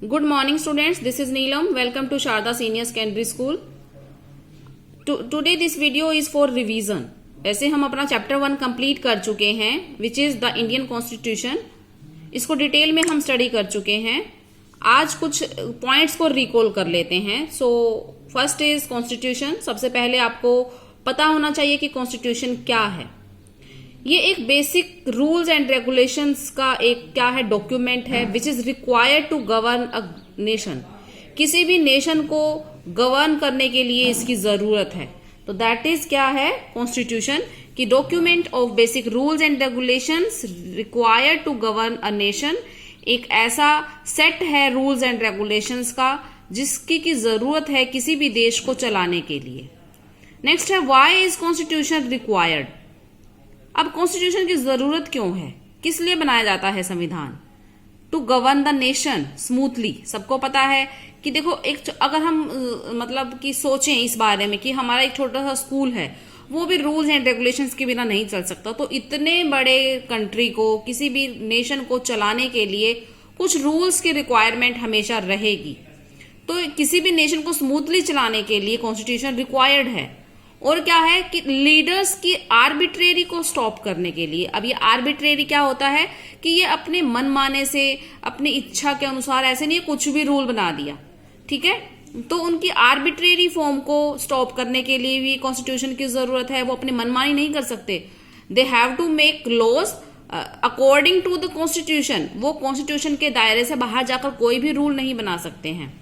Good morning students, this is Neelam. Welcome to Sharda Senior Secondary School. Today this video is for revision. ऐसे हम अपना chapter 1 complete कर चुके हैं which is the Indian constitution. इसको detail में हम स्टडी कर चुके हैं. आज कुछ पॉइंट्स को रिकॉल कर लेते हैं. So first is constitution. सबसे पहले आपको पता होना चाहिए कि कॉन्स्टिट्यूशन क्या है. ये एक बेसिक रूल्स एंड रेगुलेशंस का एक क्या है डॉक्यूमेंट है which is required to govern a nation. किसी भी नेशन को गवर्न करने के लिए इसकी जरूरत है. तो दैट इज क्या है कॉन्स्टिट्यूशन की document of basic rules and regulations required to govern a nation. एक ऐसा सेट है रूल्स एंड रेगुलेशंस का जिसकी की जरूरत है किसी भी देश को चलाने के लिए. नेक्स्ट है व्हाई इज कॉन्स्टिट्यूशन रिक्वायर्ड. अब कॉन्स्टिट्यूशन की जरूरत क्यों है, किस लिए बनाया जाता है संविधान. To govern the nation smoothly. सबको पता है कि देखो एक अगर हम मतलब कि सोचें इस बारे में कि हमारा एक छोटा सा स्कूल है वो भी रूल्स एंड रेगुलेशंस के बिना नहीं चल सकता. तो इतने बड़े कंट्री को किसी भी नेशन को चलाने के लिए कुछ रूल्स की रिक्वायरमेंट हमेशा रहेगी. तो किसी भी नेशन को स्मूथली चलाने के लिए कॉन्स्टिट्यूशन रिक्वायर्ड है. और क्या है कि लीडर्स की आर्बिट्रेरी को स्टॉप करने के लिए. अब ये आर्बिट्रेरी क्या होता है कि ये अपने मन माने से अपनी इच्छा के अनुसार ऐसे नहीं कुछ भी रूल बना दिया. ठीक है, तो उनकी आर्बिट्रेरी फॉर्म को स्टॉप करने के लिए भी कॉन्स्टिट्यूशन की जरूरत है. वो अपने मनमानी नहीं कर सकते. They have to make laws according to the constitution. वो कॉन्स्टिट्यूशन के दायरे से बाहर जाकर कोई भी रूल नहीं बना सकते हैं.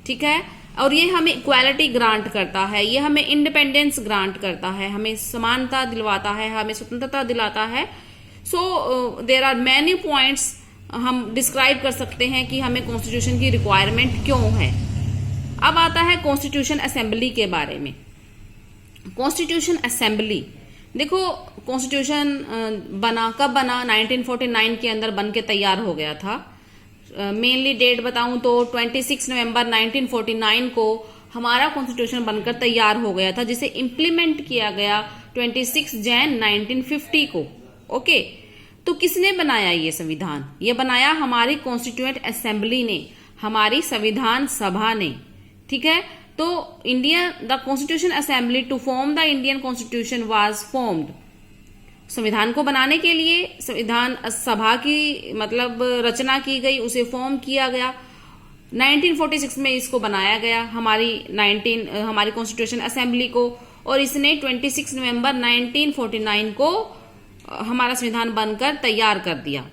ठीक है, और ये हमें इक्वालिटी ग्रांट करता है, ये हमें इंडिपेंडेंस ग्रांट करता है, हमें समानता दिलवाता है, हमें स्वतंत्रता दिलाता है. So there are many points हम डिस्क्राइब कर सकते हैं कि हमें कॉन्स्टिट्यूशन की रिक्वायरमेंट क्यों है. अब आता है कॉन्स्टिट्यूशन असेंबली के बारे में. कॉन्स्टिट्यूशन असेंबली देखो कॉन्स्टिट्यूशन बना कब बना 1949 के अंदर बन के तैयार हो गया था. मेनली डेट बताऊं तो 26 नवंबर 1949 को हमारा कॉन्स्टिट्यूशन बनकर तैयार हो गया था जिसे इम्प्लीमेंट किया गया 26 जैन 1950 को. ओके, तो किसने बनाया ये संविधान. ये बनाया हमारी कॉन्स्टिट्यूएंट असेंबली ने, हमारी संविधान सभा ने. ठीक है, तो India the constitution assembly to form the Indian constitution was formed. संविधान को बनाने के लिए संविधान सभा की मतलब रचना की गई, उसे फॉर्म किया गया. 1946 में इसको बनाया गया हमारी कॉन्स्टिट्यूशन असेंबली को. और इसने 26 नवंबर 1949 को हमारा संविधान बनकर तैयार कर दिया.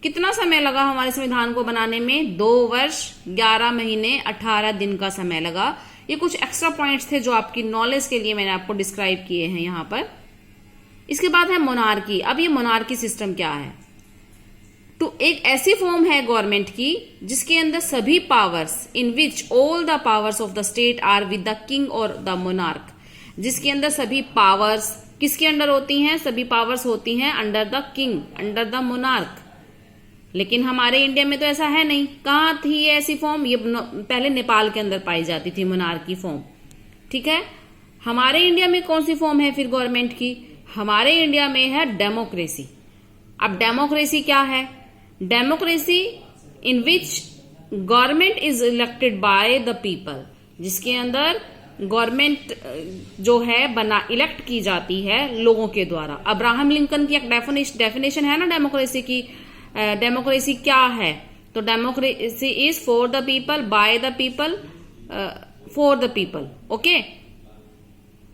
कितना समय लगा हमारे संविधान को बनाने में. 2 वर्ष 11 महीने 18 दिन का समय लगा. ये कुछ एक्स्ट्रा पॉइंट्स थे जो आपकी नॉलेज के लिए मैंने आपको डिस्क्राइब किए हैं यहाँ पर. इसके बाद है मोनार्की. अब ये मोनार्की सिस्टम क्या है. तो एक ऐसी फॉर्म है गवर्नमेंट की जिसके अंदर सभी powers in which all the powers of the state are with the king और द मोनार्क. जिसके अंदर सभी पावर्स किसके अंडर होती हैं, सभी पावर्स होती हैं under the king, under the monarch. लेकिन हमारे इंडिया में तो ऐसा है नहीं. कहाँ थी ये ऐसी फॉर्म, ये पहले नेपाल के अंदर पाई जाती थी मोनार्की फॉर्म. ठीक है, हमारे इंडिया में कौन सी फॉर्म है फिर गवर्नमेंट की. हमारे इंडिया में है डेमोक्रेसी. अब डेमोक्रेसी क्या है. Democracy in which government is elected by the people. जिसके अंदर गवर्नमेंट जो है इलेक्ट की जाती है लोगों के द्वारा. अब्राहम लिंकन की एक डेफिनेशन है ना डेमोक्रेसी की. डेमोक्रेसी क्या है, तो democracy is for the people, by the people, for the people. Okay,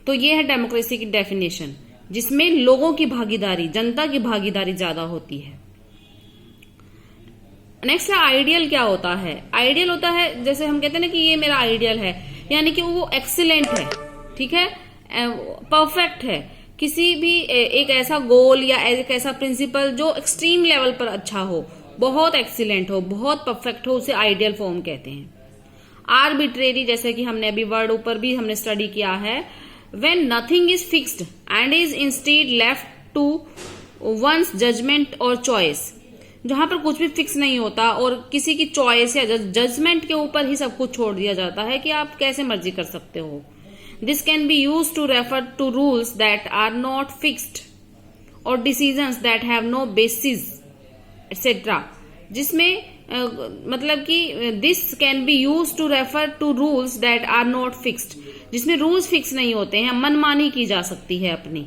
तो ये है डेमोक्रेसी की डेफिनेशन जिसमें लोगों की भागीदारी, जनता की भागीदारी ज्यादा होती है. नेक्स्ट है आइडियल. क्या होता है. आइडियल होता है जैसे हम कहते हैं ना कि ये मेरा आइडियल है, यानी कि वो एक्सीलेंट है. ठीक है, परफेक्ट है. किसी भी एक ऐसा गोल या एक ऐसा प्रिंसिपल जो एक्सट्रीम लेवल पर अच्छा हो, बहुत एक्सीलेंट हो, बहुत परफेक्ट हो, उसे आइडियल फॉर्म कहते हैं. आर्बिट्रेरी जैसे कि हमने अभी वर्ड ऊपर भी हमने स्टडी किया है. When nothing is fixed and is instead left to one's judgment or choice. जहां पर कुछ भी फिक्स नहीं होता और किसी की चॉइस या जजमेंट के ऊपर ही सब कुछ छोड़ दिया जाता है कि आप कैसे मर्जी कर सकते हो. This can be used to refer to rules that are not fixed or decisions that have no basis etc. जिसमें मतलब कि this can be use to refer to rules that are not fixed, जिसमें रूल्स fix नहीं होते हैं, मनमानी की जा सकती है अपनी,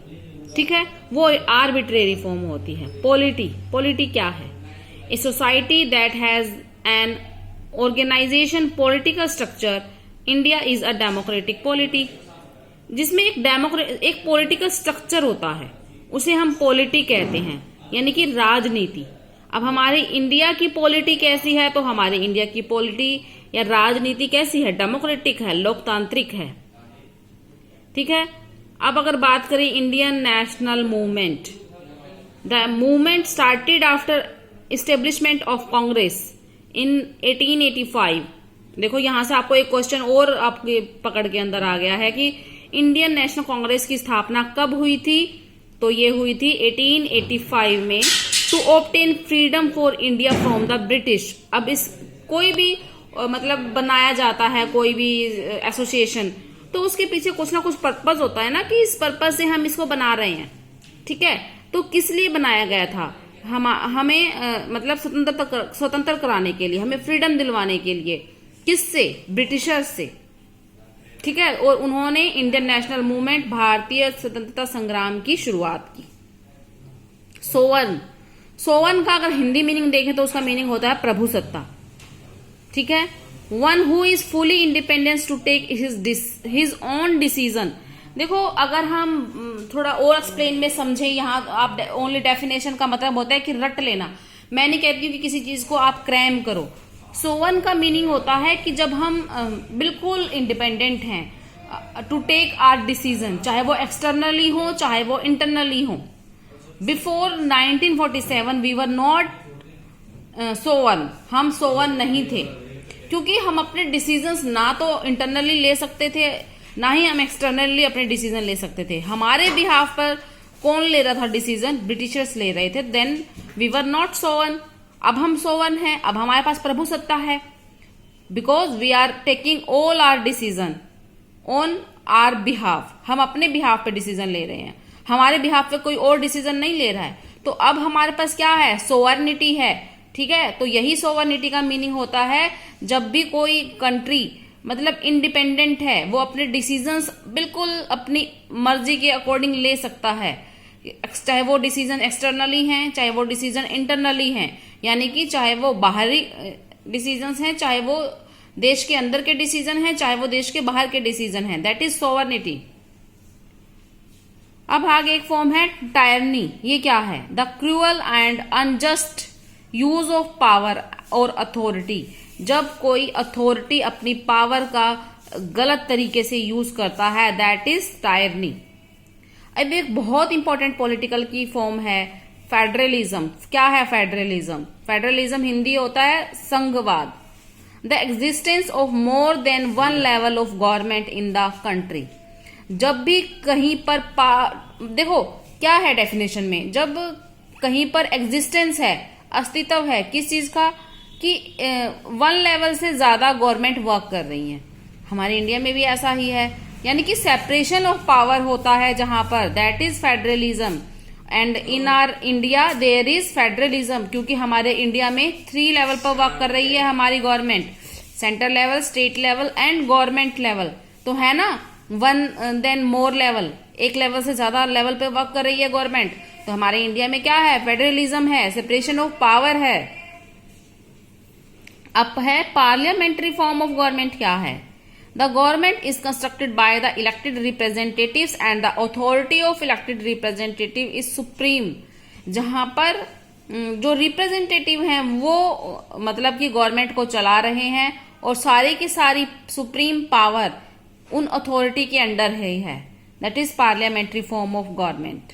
ठीक है, वो आर्बिट्रेरी फॉर्म होती है। पॉलिटी क्या है? A society that has an organization political structure. India is a democratic polity, जिसमें एक पॉलिटिकल स्ट्रक्चर होता है, उसे हम पॉलिटी कहते हैं, यानी कि राजनीति। अब हमारी इंडिया की पॉलिटी कैसी है? तो हमारी इंडिया की पॉलिटी या राजनीति कैसी है? डेमोक्रेटिक है, लोकतांत्रिक है, ठीक है। अब अगर बात करें Indian national movement, the movement started after establishment of Congress in 1885। देखो यहां से आपको एक क्वेश्चन और आपके पकड़ के अंदर आ गया है कि इंडियन नेशनल कांग्रेस की स्थापना कब हुई थी? तो ये हुई थी 1885 में, to obtain freedom for India from the British. अब इस कोई भी मतलब बनाया जाता है कोई भी एसोसिएशन, तो उसके पीछे कुछ ना कुछ पर्पज होता है ना, कि इस पर्पज से हम इसको बना रहे हैं, ठीक है। तो किस लिए बनाया गया था? हमें मतलब स्वतंत्र कराने के लिए, हमें फ्रीडम दिलवाने के लिए। किससे? ब्रिटिशर्स से, ठीक है। और उन्होंने इंडियन नेशनल मूवमेंट, भारतीय स्वतंत्रता संग्राम की शुरुआत की। सोवन का अगर हिंदी मीनिंग देखें तो उसका मीनिंग होता है प्रभु सत्ता, ठीक है। One who is fully independence to take his own decision. देखो अगर हम थोड़ा और एक्सप्लेन में समझे, यहाँ आप ओनली डेफिनेशन का मतलब होता है कि रट लेना। मैं नहीं कहती हूँ कि किसी चीज को आप क्रैम करो। सोवन का मीनिंग होता है कि जब हम बिल्कुल इंडिपेंडेंट हैं, टू टेक आवर डिसीजन, चाहे वो एक्सटर्नली हो चाहे वो इंटरनली हो। बिफोर 1947 वी वर नॉट सोवन, हम सोवन नहीं थे, क्योंकि हम अपने डिसीजंस ना तो इंटरनली ले सकते थे, ना ही हम एक्सटर्नली अपने डिसीजन ले सकते थे। हमारे बिहाफ पर कौन ले रहा था डिसीजन? ब्रिटिशर्स ले रहे थे। देन वी वर नॉट सोवन। अब हम सोवन हैं, अब हमारे पास प्रभु सत्ता है, because we are taking all our decision on our behalf. हम अपने बिहाफ पे डिसीजन ले रहे हैं, हमारे बिहाफ पे कोई और डिसीजन नहीं ले रहा है। तो अब हमारे पास क्या है? सोवर्निटी है, ठीक है। तो यही सोवर्निटी का मीनिंग होता है, जब भी कोई कंट्री मतलब इंडिपेंडेंट है, वो अपने डिसीजंस बिल्कुल अपनी मर्जी के अकॉर्डिंग ले सकता है, चाहे वो डिसीजन एक्सटर्नली हैं चाहे वो डिसीजन इंटरनली हैं, यानी कि चाहे वो बाहरी डिसीजंस हैं, चाहे वो देश के अंदर के डिसीजन हैं, चाहे वो देश के बाहर के डिसीजन हैं। That is sovereignty. अब आगे एक फॉर्म है टायरनी। ये क्या है? The cruel and unjust use of power और अथॉरिटी। जब कोई अथॉरिटी अपनी पावर का गलत तरीके से यूज करता है, दैट इज टायरनी। अब एक बहुत इंपॉर्टेंट पॉलिटिकल की फॉर्म है फेडरलिज्म। क्या है फेडरलिज्म? फेडरलिज्म हिंदी होता है संघवाद। The existence of more than one level of government in the country. जब भी कहीं पर देखो क्या है डेफिनेशन में, जब कहीं पर एग्जिस्टेंस है, अस्तित्व है किस चीज का, कि वन लेवल से ज्यादा गवर्नमेंट वर्क कर रही है। हमारे इंडिया में भी ऐसा ही है, यानी कि सेपरेशन ऑफ पावर होता है जहां पर, that is federalism. And in our India there is federalism, क्योंकि हमारे इंडिया में 3 लेवल पर वर्क कर रही है हमारी government, central level, state level and government level. तो है ना वन देन मोर लेवल, एक लेवल से ज्यादा लेवल पे वर्क कर रही है गवर्नमेंट। तो हमारे इंडिया में क्या है? फेडरलिज्म है, सेपरेशन ऑफ पावर है। अब है पार्लियामेंट्री फॉर्म ऑफ गवर्नमेंट। क्या है? The government is constructed by the elected representatives and the authority of elected representative is supreme. जहां पर जो रिप्रेजेंटेटिव हैं वो मतलब कि गवर्नमेंट को चला रहे हैं, और सारी की सारी सुप्रीम पावर उन अथॉरिटी के अंडर है। That is parliamentary form of government.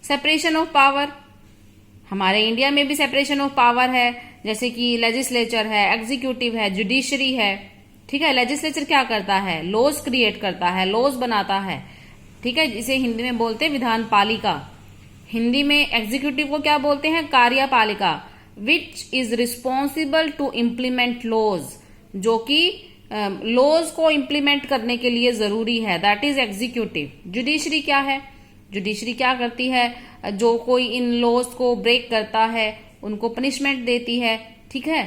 Separation of power, हमारे इंडिया में भी सेपरेशन ऑफ पावर है, जैसे कि लेजिस्लेचर है, एग्जीक्यूटिव है, जुडिशरी है, ठीक है। लेजिस्लेचर क्या करता है? लॉज क्रिएट करता है, लॉज बनाता है, ठीक है, जिसे हिंदी में बोलते हैं विधान पालिका। हिंदी में एग्जीक्यूटिव को क्या बोलते हैं? कार्यपालिका। Which is responsible to implement laws, जो कि लॉज को इम्प्लीमेंट करने के लिए जरूरी है, दैट इज एग्जीक्यूटिव। जुडिशरी क्या है? जुडिशरी क्या करती है? जो कोई इन लॉज को ब्रेक करता है उनको पनिशमेंट देती है, ठीक है,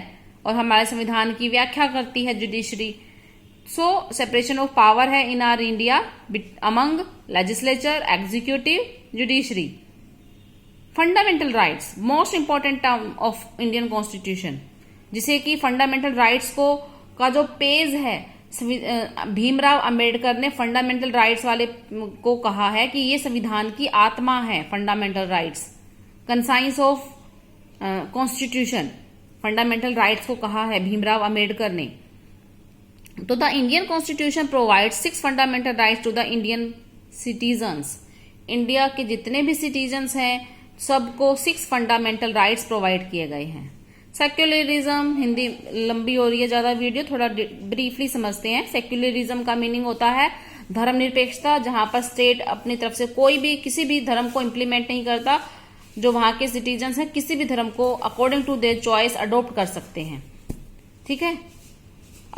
और हमारे संविधान की व्याख्या करती है judiciary. So separation of power है in our India among legislature, executive, judiciary. Fundamental rights, most important term of Indian constitution, जिसे कि फंडामेंटल राइट्स को का जो पेज है, भीमराव अंबेडकर ने फंडामेंटल राइट्स वाले को कहा है कि ये संविधान की आत्मा है। Fundamental rights, conscience of constitution, fundamental rights को कहा है भीमराव अंबेडकर ने। तो the Indian constitution provides 6 fundamental rights to the Indian citizens. India के जितने भी सिटीजन्स हैं सबको 6 फंडामेंटल राइट्स प्रोवाइड किए गए हैं। सेक्युलरिज्म, हिंदी लंबी हो रही है ज्यादा वीडियो, थोड़ा ब्रीफली समझते हैं। सेक्युलरिज्म का मीनिंग होता है धर्मनिरपेक्षता, जहां पर स्टेट अपनी तरफ से कोई भी किसी भी धर्म को इम्प्लीमेंट नहीं करता। जो वहां के सिटीजन्स हैं किसी भी धर्म को according to their choice adopt कर सकते हैं, ठीक है।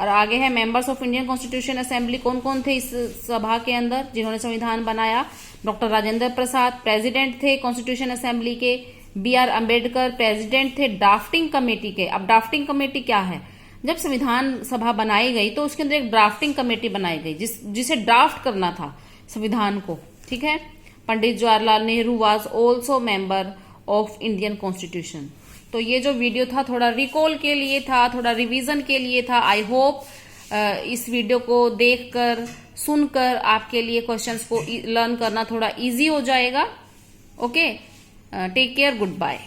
और आगे है members of Indian constitution assembly, कौन कौन थे इस सभा के अंदर जिन्होंने संविधान बनाया। डॉक्टर राजेंद्र प्रसाद प्रेसिडेंट थे कॉन्स्टिट्यूशन असेंबली के। B.R. अम्बेडकर प्रेसिडेंट थे ड्राफ्टिंग कमेटी के। अब ड्राफ्टिंग कमेटी क्या है, जब संविधान सभा बनाई गई तो उसके अंदर एक ड्राफ्टिंग कमेटी बनाई गई जिसे ड्राफ्ट करना था संविधान को, ठीक है। Pandit Jawaharlal Nehru was also member of Indian constitution. तो ये जो वीडियो था थोड़ा रिकॉल के लिए था, थोड़ा रिवीजन के लिए था। आई होप इस वीडियो को देखकर सुनकर आपके लिए क्वेश्चंस को लर्न करना थोड़ा इजी हो जाएगा। Okay, take care, good bye.